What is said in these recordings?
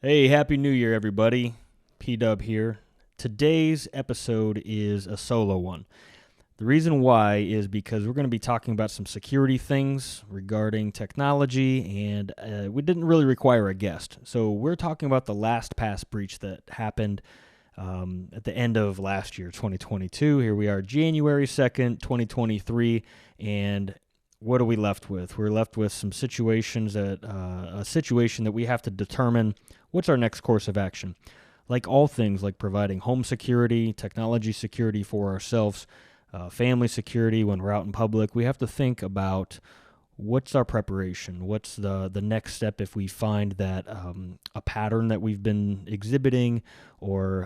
Hey, Happy New Year, everybody. P-Dub here. Today's episode is a solo one. The reason why is because we're going to be talking about some security things regarding technology, and we didn't really require a guest. So we're talking about the LastPass breach that happened at the end of last year, 2022. Here we are, January 2nd, 2023, and what are we left with? We're left with some situations a situation that we have to determine what's our next course of action. Like all things, like providing home security, technology security for ourselves, family security when we're out in public, we have to think about what's our preparation, what's the next step if we find that a pattern that we've been exhibiting or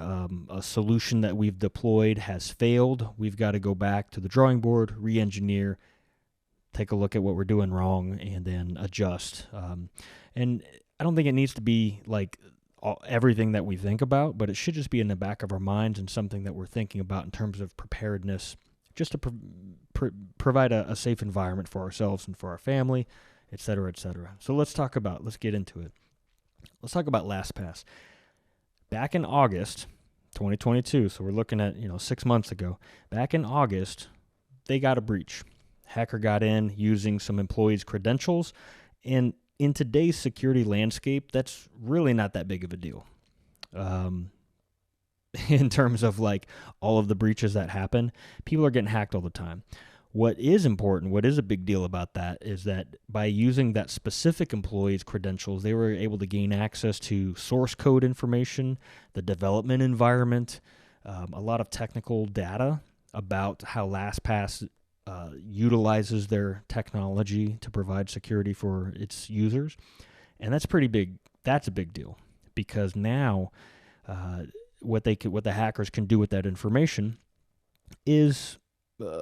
a solution that we've deployed has failed. We've got to go back to the drawing board, re-engineer, take a look at what we're doing wrong, and then adjust. And I don't think it needs to be like everything that we think about, but it should just be in the back of our minds and something that we're thinking about in terms of preparedness, just to provide a safe environment for ourselves and for our family, et cetera, et cetera. So let's get into it. Let's talk about LastPass. Back in August 2022, so we're looking at 6 months ago, back in August, they got a breach. Hacker got in using some employees' credentials, and in today's security landscape, that's really not that big of a deal. In terms of like all of the breaches that happen, people are getting hacked all the time. What is important, what is a big deal about that is that by using that specific employee's credentials, they were able to gain access to source code information, the development environment, a lot of technical data about how LastPass utilizes their technology to provide security for its users. And that's pretty big. That's a big deal because now what the hackers can do with that information is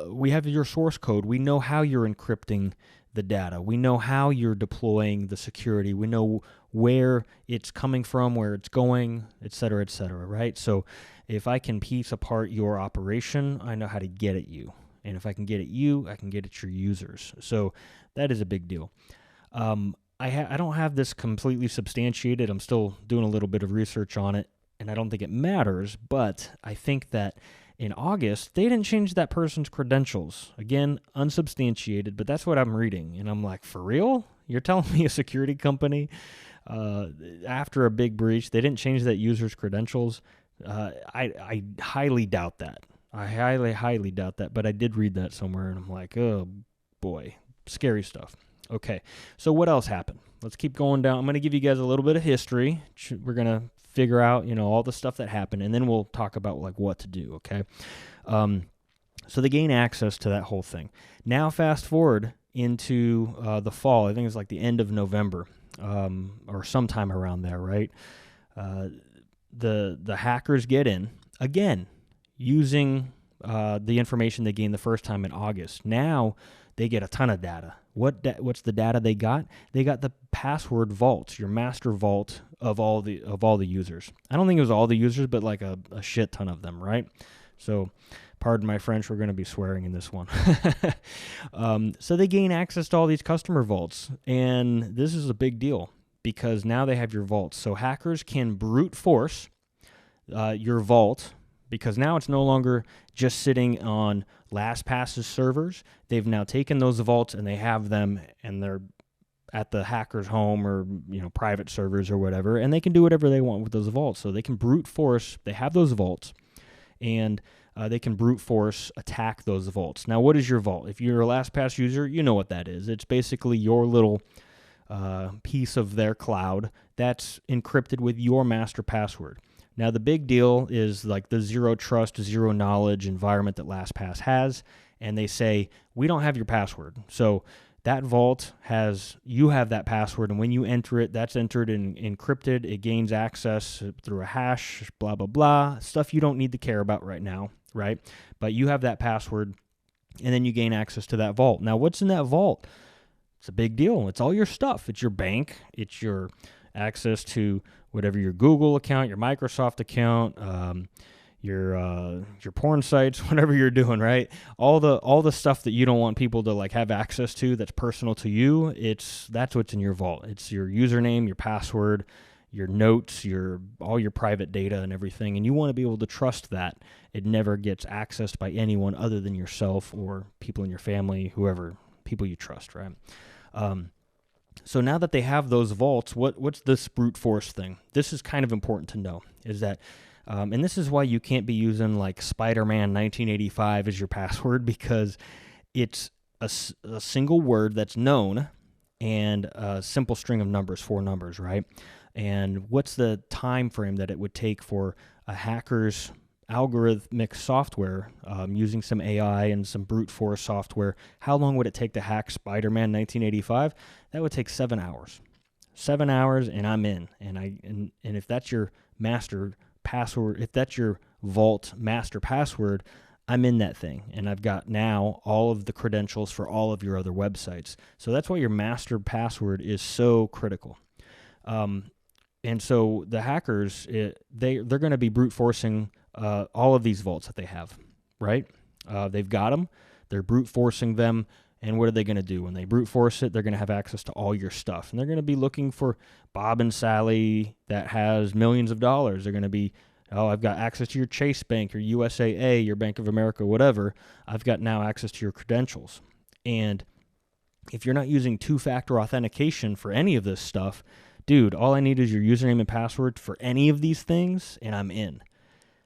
we have your source code. We know how you're encrypting the data. We know how you're deploying the security. We know where it's coming from, where it's going, et cetera, right? So if I can piece apart your operation, I know how to get at you. And if I can get at you, I can get at your users. So that is a big deal. I don't have this completely substantiated. I'm still doing a little bit of research on it, and I don't think it matters. But I think that in August, they didn't change that person's credentials. Again, unsubstantiated, but that's what I'm reading. And I'm like, for real? You're telling me a security company, after a big breach, they didn't change that user's credentials? I highly doubt that. I highly doubt that, but I did read that somewhere, and I'm like, oh, boy, scary stuff. Okay, so what else happened? Let's keep going down. I'm going to give you guys a little bit of history. We're going to figure out, all the stuff that happened, and then we'll talk about, like, what to do, okay? So they gain access to that whole thing. Now fast forward into the fall. I think it's like the end of November or sometime around there, right? The hackers get in, again, using the information they gained the first time in August. Now they get a ton of data. What's the data they got? They got the password vaults, your master vault of all the users. I don't think it was all the users, but like a shit ton of them, right? So, pardon my French, we're going to be swearing in this one. So they gain access to all these customer vaults, and this is a big deal because now they have your vaults. So hackers can brute force your vault, because now it's no longer just sitting on LastPass's servers. They've now taken those vaults and they have them, and they're at the hacker's home or private servers or whatever, and they can do whatever they want with those vaults. So they can brute force. They have those vaults, and they can brute force attack those vaults. Now, what is your vault? If you're a LastPass user, you know what that is. It's basically your little piece of their cloud that's encrypted with your master password. Now, the big deal is like the zero trust, zero knowledge environment that LastPass has, and they say, we don't have your password. So that vault you have that password, and when you enter it, that's entered and encrypted. It gains access through a hash, blah, blah, blah, stuff you don't need to care about right now, right? But you have that password, and then you gain access to that vault. Now, what's in that vault? It's a big deal. It's all your stuff. It's your bank. It's your access to whatever your Google account, your Microsoft account, your porn sites, whatever you're doing, right? All the stuff that you don't want people to like have access to that's personal to you. That's what's in your vault. It's your username, your password, your notes, all your private data and everything, and you want to be able to trust that it never gets accessed by anyone other than yourself or people in your family, whoever, people you trust, right? So now that they have those vaults, what's this brute force thing? This is kind of important to know, is that, and this is why you can't be using like Spider-Man 1985 as your password, because it's a single word that's known and a simple string of numbers, 4 numbers, right? And what's the time frame that it would take for a hacker's algorithmic software, using some AI and some brute force software? How long would it take to hack Spider-Man 1985? That would take 7 hours. 7 hours, and I'm in. And if that's your master password, if that's your vault master password, I'm in that thing, and I've got now all of the credentials for all of your other websites. So that's why your master password is so critical. And so the hackers, they're going to be brute forcing all of these vaults that they have, right? They've got them. They're brute forcing them. And what are they going to do? When they brute force it, they're going to have access to all your stuff. And they're going to be looking for Bob and Sally that has millions of dollars. They're going to be, oh, I've got access to your Chase Bank, your USAA, your Bank of America, whatever. I've got now access to your credentials. And if you're not using two-factor authentication for any of this stuff, dude, all I need is your username and password for any of these things, and I'm in.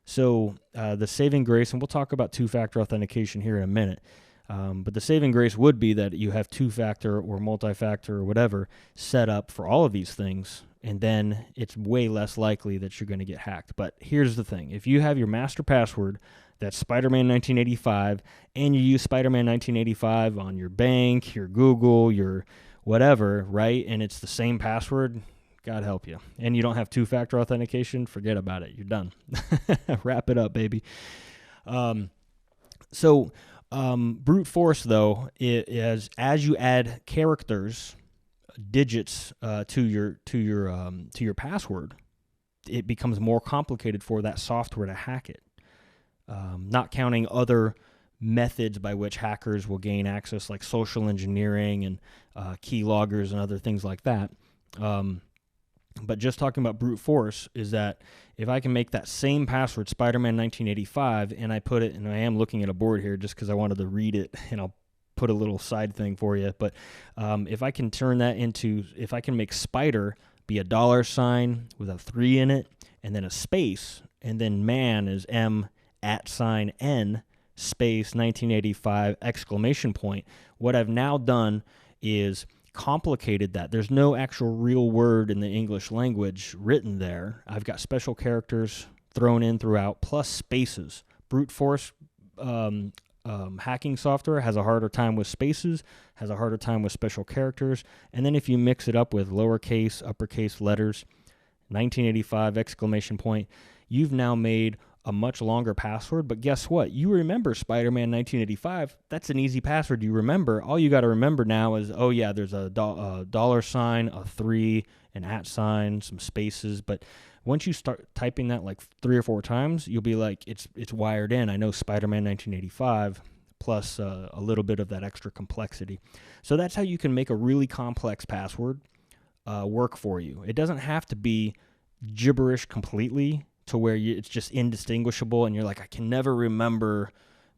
So the saving grace, and we'll talk about two-factor authentication here in a minute, but the saving grace would be that you have two-factor or multi-factor or whatever set up for all of these things, and then it's way less likely that you're going to get hacked. But here's the thing. If you have your master password that's Spider-Man 1985, and you use Spider-Man 1985 on your bank, your Google, your whatever, right, and it's the same password, God help you. And you don't have two-factor authentication, forget about it. You're done. Wrap it up, baby. So brute force, though, is as you add characters, digits to your password, it becomes more complicated for that software to hack it. Not counting other methods by which hackers will gain access, like social engineering and keyloggers and other things like that. But just talking about brute force is that if I can make that same password, Spider-Man 1985, and I put it, and I am looking at a board here just because I wanted to read it, and I'll put a little side thing for you. But if I can turn that into, if I can make Spider be a $ with a 3 in it, and then a space, and then man is M @N space 1985 exclamation point. What I've now done is complicated that. There's no actual real word in the English language written there. I've got special characters thrown in throughout, plus spaces. Brute force hacking software has a harder time with spaces, has a harder time with special characters, and then if you mix it up with lowercase, uppercase letters, 1985 exclamation point, you've now made a much longer password. But guess what? You remember Spider-Man 1985. That's an easy password you remember. All you got to remember now is, oh yeah, there's a $, a 3, an @, some spaces. But once you start typing that like 3 or 4 times, you'll be like, it's wired in. I know Spider-Man 1985 plus a little bit of that extra complexity. So that's how you can make a really complex password work for you. It doesn't have to be gibberish completely to where it's just indistinguishable and you're like, I can never remember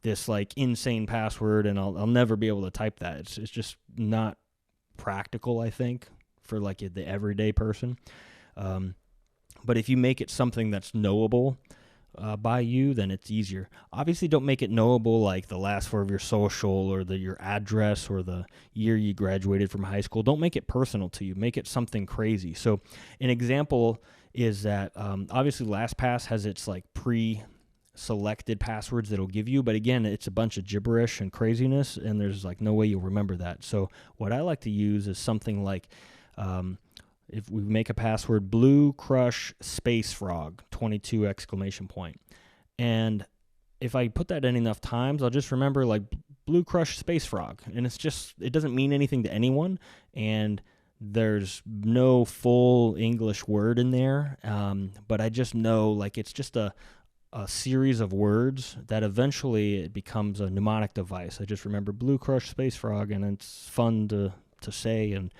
this like insane password and I'll never be able to type that. It's just not practical, I think, for like the everyday person. But if you make it something that's knowable by you, then it's easier. Obviously, don't make it knowable like the last 4 of your social or your address or the year you graduated from high school. Don't make it personal to you. Make it something crazy. So an example is that obviously LastPass has its like pre-selected passwords that it'll give you, but again, it's a bunch of gibberish and craziness, and there's like no way you'll remember that. So what I like to use is something like if we make a password, Blue Crush Space Frog 22 exclamation point, and if I put that in enough times, I'll just remember like Blue Crush Space Frog, and it doesn't mean anything to anyone, and there's no full English word in there, but I just know like it's just a series of words that eventually it becomes a mnemonic device. I just remember Blue Crush Space Frog, and it's fun to say, and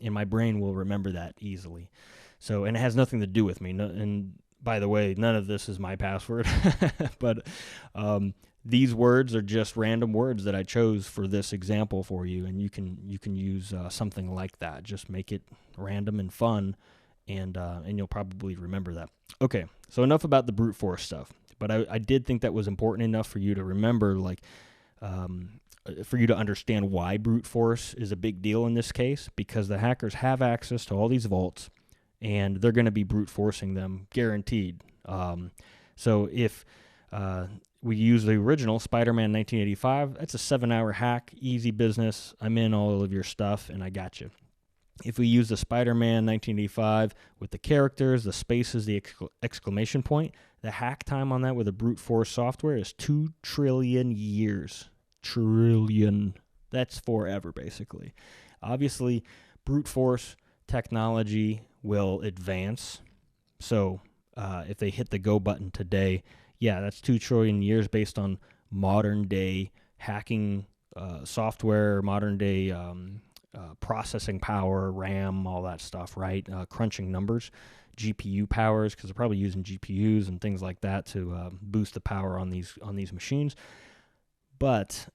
my brain will remember that easily. So, and it has nothing to do with me. And by the way, none of this is my password, but these words are just random words that I chose for this example for you, and you can use something like that. Just make it random and fun, and you'll probably remember that. Okay, so enough about the brute force stuff. But I did think that was important enough for you to remember, like, for you to understand why brute force is a big deal in this case, because the hackers have access to all these vaults, and they're going to be brute forcing them, guaranteed. So if we use the original Spider-Man 1985, that's a 7-hour hack, easy business. I'm in all of your stuff, and I got you. If we use the Spider-Man 1985 with the characters, the spaces, the exclamation point, the hack time on that with a brute force software is 2 trillion years. Trillion. That's forever, basically. Obviously, brute force technology will advance. So if they hit the go button today, yeah, that's 2 trillion years based on modern day hacking software, modern day processing power, RAM, all that stuff, right? Crunching numbers, GPU powers, because they're probably using GPUs and things like that to boost the power on these machines. But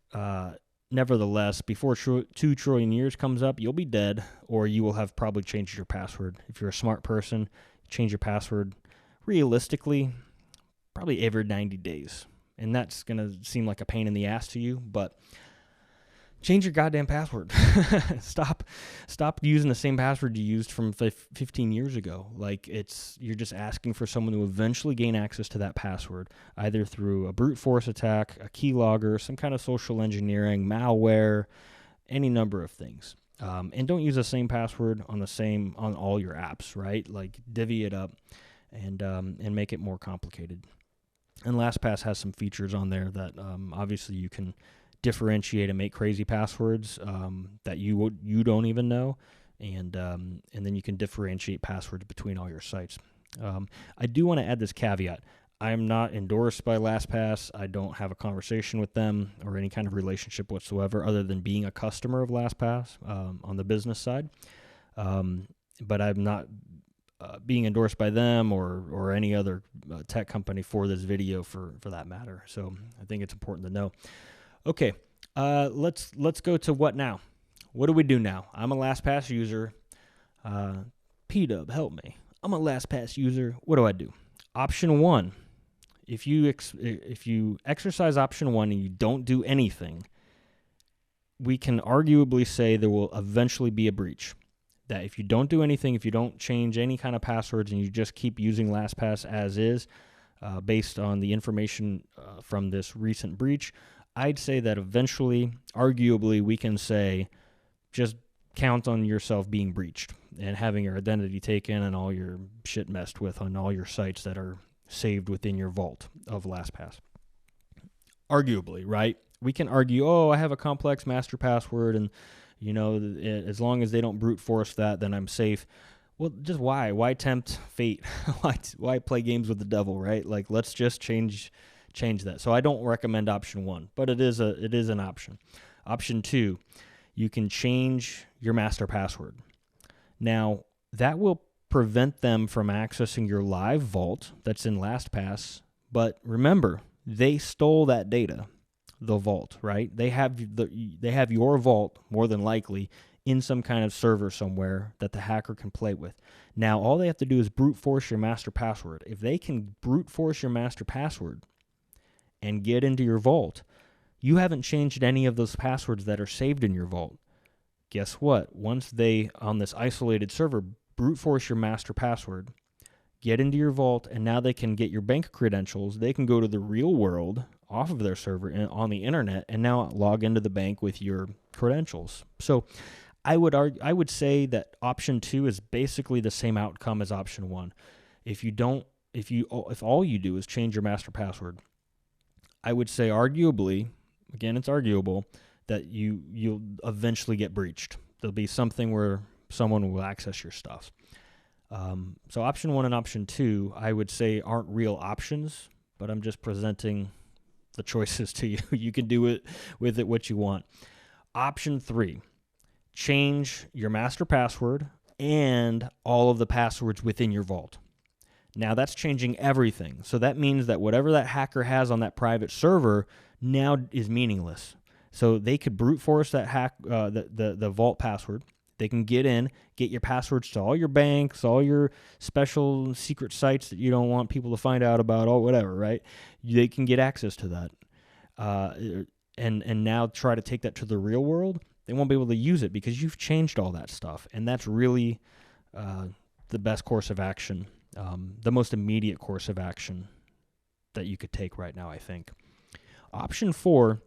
nevertheless, before 2 trillion years comes up, you'll be dead, or you will have probably changed your password. If you're a smart person, change your password realistically probably every 90 days. And that's going to seem like a pain in the ass to you, but change your goddamn password. Stop using the same password you used from 15 years ago. Like, you're just asking for someone to eventually gain access to that password, either through a brute force attack, a keylogger, some kind of social engineering, malware, any number of things. And don't use the same password on all your apps, right? Like, divvy it up and make it more complicated. And LastPass has some features on there that obviously you can differentiate and make crazy passwords that you don't even know, and then you can differentiate passwords between all your sites. I do want to add this caveat. I am not endorsed by LastPass. I don't have a conversation with them or any kind of relationship whatsoever other than being a customer of LastPass on the business side. But I'm not being endorsed by them or any other tech company for this video for that matter. So I think it's important to know. Okay, let's go to what now? What do we do now? I'm a LastPass user. P-Dub, help me. I'm a LastPass user. What do I do? Option 1. If you exercise option 1 and you don't do anything, we can arguably say there will eventually be a breach. That if you don't do anything, if you don't change any kind of passwords and you just keep using LastPass as is, based on the information from this recent breach, I'd say that eventually, arguably, we can say just count on yourself being breached and having your identity taken and all your shit messed with on all your sites that are saved within your vault of LastPass. Arguably, right? We can argue, I have a complex master password and, as long as they don't brute force that, then I'm safe. Well, just why? Why tempt fate? Why play games with the devil, right? Like, let's just change that. So I don't recommend option 1, but it is an option. Option 2, you can change your master password. Now, that will prevent them from accessing your live vault that's in LastPass, but remember, they stole that data, the vault, right? They have your vault more than likely in some kind of server somewhere that the hacker can play with. Now, all they have to do is brute force your master password. If they can brute force your master password and get into your vault, you haven't changed any of those passwords that are saved in your vault. Guess what? Once they, on this isolated server, brute force your master password, get into your vault, and now they can get your bank credentials. They can go to the real world off of their server and on the internet and now log into the bank with your credentials. So I would say that option 2 is basically the same outcome as option 1. If all you do is change your master password, I would say arguably, again, it's arguable, that you'll eventually get breached. There'll be something where someone will access your stuff. So option 1 and option 2, I would say, aren't real options, but I'm just presenting the choices to you. You can do it with it what you want. Option 3, change your master password and all of the passwords within your vault. Now that's changing everything. So that means that whatever that hacker has on that private server now is meaningless. So they could brute force that the vault password. They can get in, get your passwords to all your banks, all your special secret sites that you don't want people to find out about, or whatever, right? They can get access to that. And now try to take that to the real world. They won't be able to use it because you've changed all that stuff. And that's really the best course of action, the most immediate course of action that you could take right now, I think. Option 4,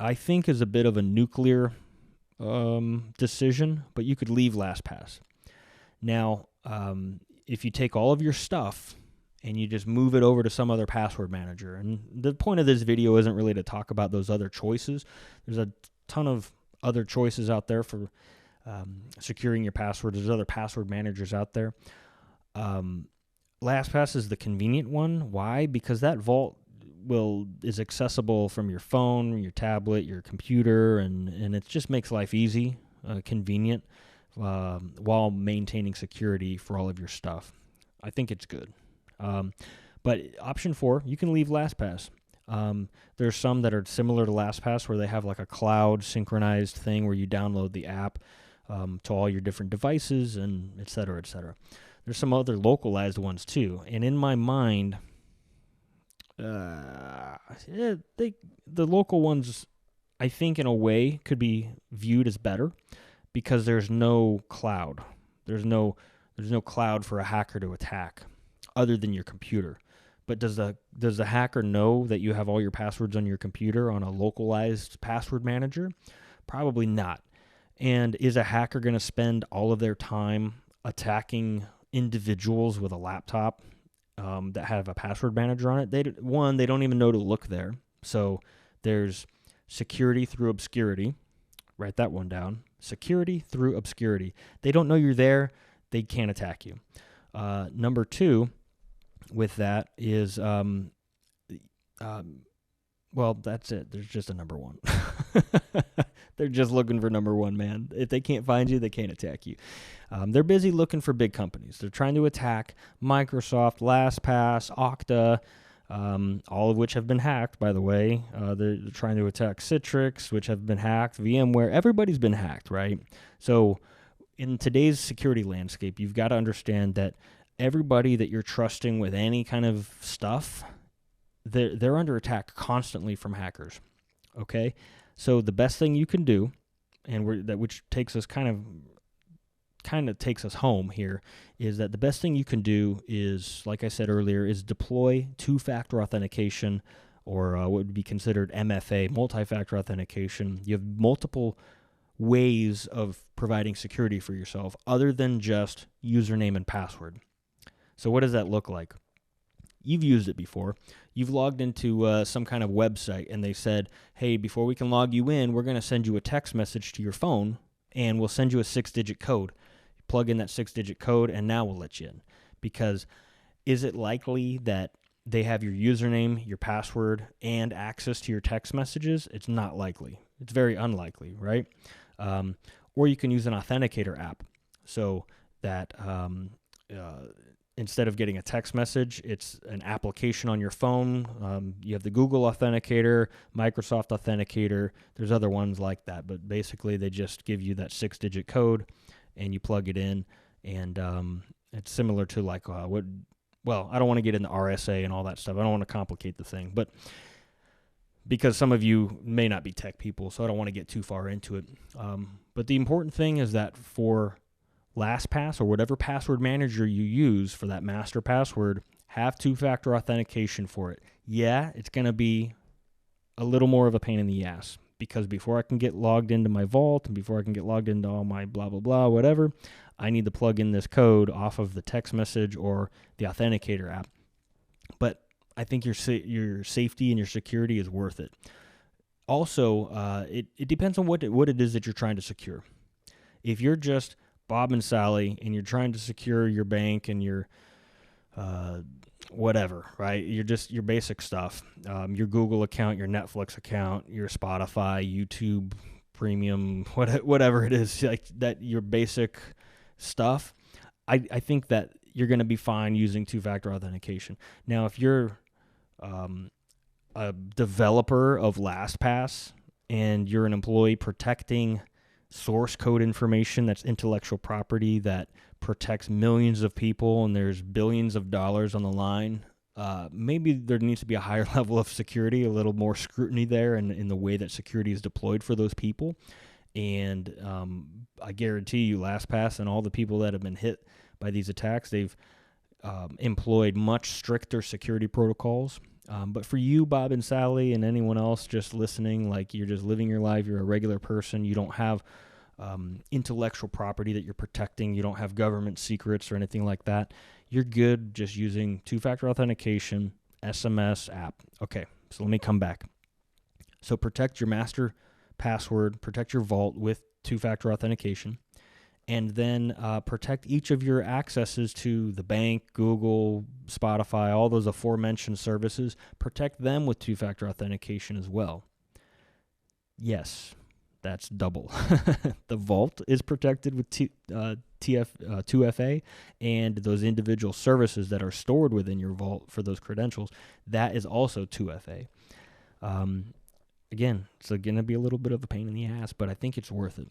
I think, is a bit of a nuclear decision, but you could leave LastPass. Now, if you take all of your stuff and you just move it over to some other password manager, and the point of this video isn't really to talk about those other choices. There's a ton of other choices out there for securing your passwords. There's other password managers out there. LastPass is the convenient one. Why? Because that vault is accessible from your phone, your tablet, your computer, and it just makes life easy, convenient, while maintaining security for all of your stuff. I think it's good. But option 4, you can leave LastPass. There's some that are similar to LastPass where they have like a cloud synchronized thing where you download the app to all your different devices, and et cetera, et cetera. There's some other localized ones too. And in my mind, the local ones, I think, in a way, could be viewed as better because there's no cloud. There's no cloud for a hacker to attack other than your computer. But does the hacker know that you have all your passwords on your computer on a localized password manager? Probably not. And is a hacker going to spend all of their time attacking individuals with a laptop that have a password manager on it? They don't even know to look there. So there's security through obscurity. Write that one down. Security through obscurity. They don't know you're there. They can't attack you. Number 2 with that is, well, that's it. There's just a number 1. They're just looking for number 1, man. If they can't find you, they can't attack you. They're busy looking for big companies. They're trying to attack Microsoft, LastPass, Okta, all of which have been hacked, by the way. They're trying to attack Citrix, which have been hacked, VMware. Everybody's been hacked, right? So in today's security landscape, you've got to understand that everybody that you're trusting with any kind of stuff, they're under attack constantly from hackers, okay? So the best thing you can do, and which takes us kind of takes us home here, is that the best thing you can do is, like I said earlier, is deploy two-factor authentication, or what would be considered MFA, multi-factor authentication. You have multiple ways of providing security for yourself other than just username and password. So what does that look like? You've used it before. You've logged into some kind of website, and they said, hey, before we can log you in, we're going to send you a text message to your phone, and we'll send you a 6-digit code. Plug in that 6-digit code, and now we'll let you in. Because is it likely that they have your username, your password, and access to your text messages? It's not likely. It's very unlikely, right? Or you can use an authenticator app so that instead of getting a text message, it's an application on your phone. You have the Google Authenticator, Microsoft Authenticator. There's other ones like that, but basically they just give you that 6-digit code, and you plug it in, and it's similar to like I don't want to get into RSA and all that stuff. I don't want to complicate the thing, but because some of you may not be tech people, so I don't want to get too far into it. But the important thing is that for LastPass or whatever password manager you use for that master password, have two-factor authentication for it. Yeah, it's going to be a little more of a pain in the ass because before I can get logged into my vault and before I can get logged into all my blah, blah, blah, whatever, I need to plug in this code off of the text message or the authenticator app. But I think your safety and your security is worth it. Also, it depends on what it is that you're trying to secure. If you're just Bob and Sally, and you're trying to secure your bank and your whatever, right? You're just your basic stuff, your Google account, your Netflix account, your Spotify, YouTube Premium, whatever it is, like that. Your basic stuff, I think that you're going to be fine using two-factor authentication. Now, if you're a developer of LastPass and you're an employee protecting source code information that's intellectual property that protects millions of people and there's billions of dollars on the line, maybe there needs to be a higher level of security, a little more scrutiny there in the way that security is deployed for those people. And I guarantee you LastPass and all the people that have been hit by these attacks, they've employed much stricter security protocols. But for you, Bob and Sally, and anyone else just listening, like you're just living your life, you're a regular person, you don't have intellectual property that you're protecting, you don't have government secrets or anything like that, you're good just using two-factor authentication, SMS app. Okay, so let me come back. So protect your master password, protect your vault with two-factor authentication, and then protect each of your accesses to the bank, Google, Spotify, all those aforementioned services. Protect them with two-factor authentication as well. Yes, that's double. The vault is protected with 2FA, and those individual services that are stored within your vault for those credentials, that is also 2FA. Again, it's going to be a little bit of a pain in the ass, but I think it's worth it.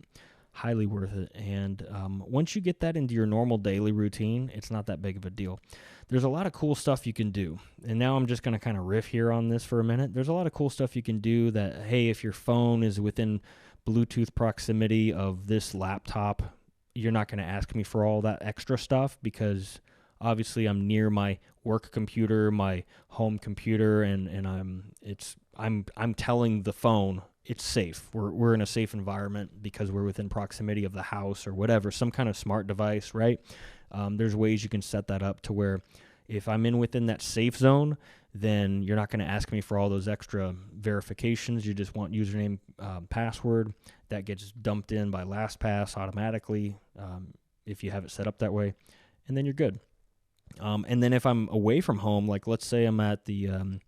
Highly worth it. And once you get that into your normal daily routine, it's not that big of a deal. There's a lot of cool stuff you can do. And now I'm just going to kind of riff here on this for a minute. There's a lot of cool stuff you can do that, hey, if your phone is within Bluetooth proximity of this laptop, you're not going to ask me for all that extra stuff because obviously I'm near my work computer, my home computer, and I'm telling the phone it's safe. We're in a safe environment because we're within proximity of the house or whatever, some kind of smart device, right? There's ways you can set that up to where if I'm within that safe zone, then you're not going to ask me for all those extra verifications. You just want username, password. That gets dumped in by LastPass automatically if you have it set up that way, and then you're good. And then if I'm away from home, like let's say I'm at the,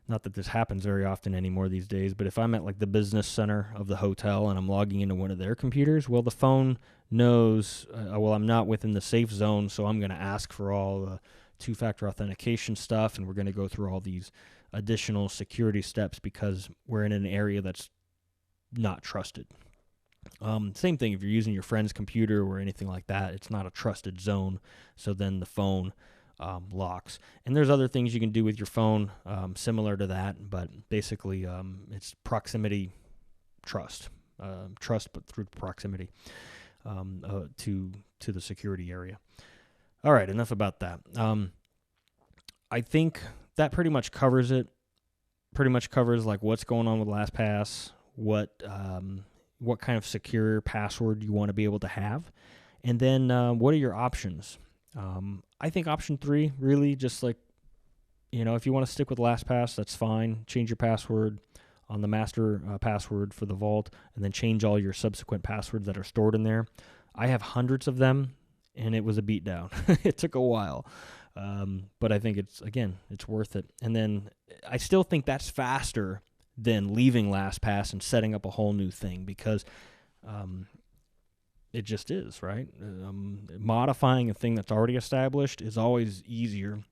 not that this happens very often anymore these days, but if I'm at like the business center of the hotel and I'm logging into one of their computers, well, the phone knows, I'm not within the safe zone, so I'm going to ask for all the two-factor authentication stuff, and we're going to go through all these additional security steps because we're in an area that's not trusted. Same thing if you're using your friend's computer or anything like that, it's not a trusted zone, so then the phone locks. And there's other things you can do with your phone similar to that, but basically it's proximity trust, but through proximity to the security area. All right, enough about that. I think that pretty much covers it. Pretty much covers like what's going on with LastPass, what kind of secure password you want to be able to have, and then what are your options. I think option 3 really just like, if you want to stick with LastPass, that's fine. Change your password on the master password for the vault, and then change all your subsequent passwords that are stored in there. I have hundreds of them, and it was a beatdown. It took a while, but I think it's worth it. And then I still think that's faster than leaving LastPass and setting up a whole new thing because it just is, right? Modifying a thing that's already established is always easier.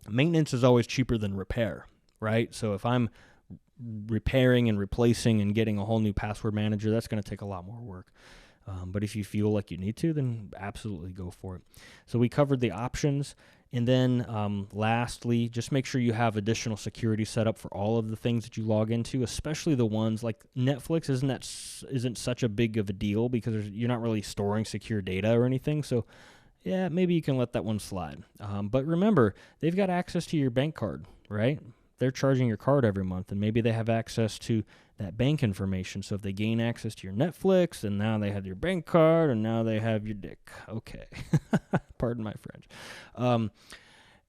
Maintenance is always cheaper than repair, right? So if I'm repairing and replacing and getting a whole new password manager, that's going to take a lot more work. But if you feel like you need to, then absolutely go for it. So we covered the options. And then lastly, just make sure you have additional security set up for all of the things that you log into, especially the ones like Netflix isn't such a big of a deal because you're not really storing secure data or anything. So yeah, maybe you can let that one slide. But remember, they've got access to your bank card, right? They're charging your card every month, and maybe they have access to that bank information. So if they gain access to your Netflix, and now they have your bank card, and now they have your dick. Okay. Pardon my French.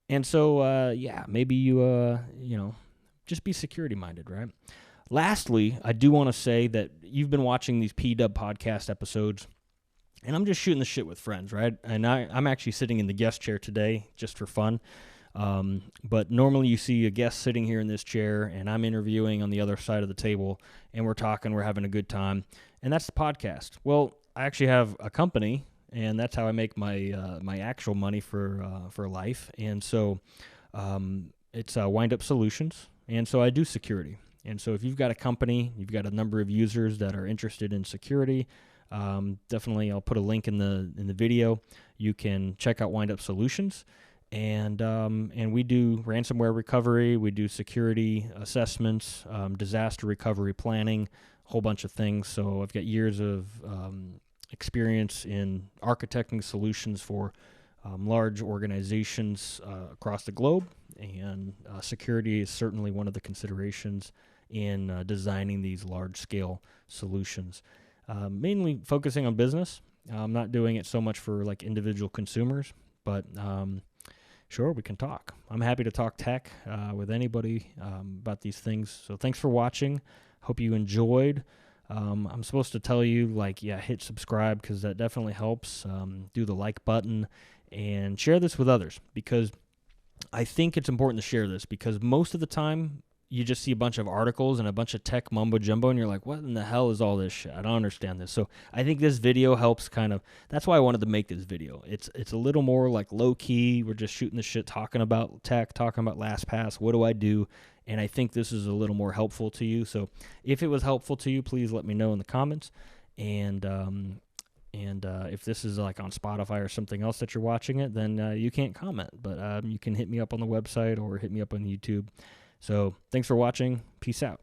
And so, maybe you just be security minded, right? Lastly, I do want to say that you've been watching these PW podcast episodes, and I'm just shooting the shit with friends, right? And I'm actually sitting in the guest chair today just for fun. But normally you see a guest sitting here in this chair, and I'm interviewing on the other side of the table, and we're talking, we're having a good time, and that's the podcast. Well, I actually have a company, and that's how I make my my actual money for life. And so it's Windup Solutions, and so I do security. And so if you've got a company, you've got a number of users that are interested in security, definitely I'll put a link in the video. You can check out Windup Solutions, and we do ransomware recovery, we do security assessments, disaster recovery planning, a whole bunch of things. So I've got years of experience in architecting solutions for large organizations across the globe, and security is certainly one of the considerations in designing these large-scale solutions. Mainly focusing on business. I'm not doing it so much for like individual consumers, but sure, we can talk. I'm happy to talk tech with anybody about these things. So thanks for watching. Hope you enjoyed. I'm supposed to tell you, like, yeah, hit subscribe because that definitely helps. Do the like button and share this with others, because I think it's important to share this, because most of the time you just see a bunch of articles and a bunch of tech mumbo jumbo and you're like, what in the hell is all this shit? I don't understand this. So I think this video helps kind of, that's why I wanted to make this video. It's a little more like low key. We're just shooting the shit, talking about tech, talking about LastPass. What do I do? And I think this is a little more helpful to you. So if it was helpful to you, please let me know in the comments. And if this is like on Spotify or something else that you're watching it, then you can't comment. But you can hit me up on the website or hit me up on YouTube. So thanks for watching. Peace out.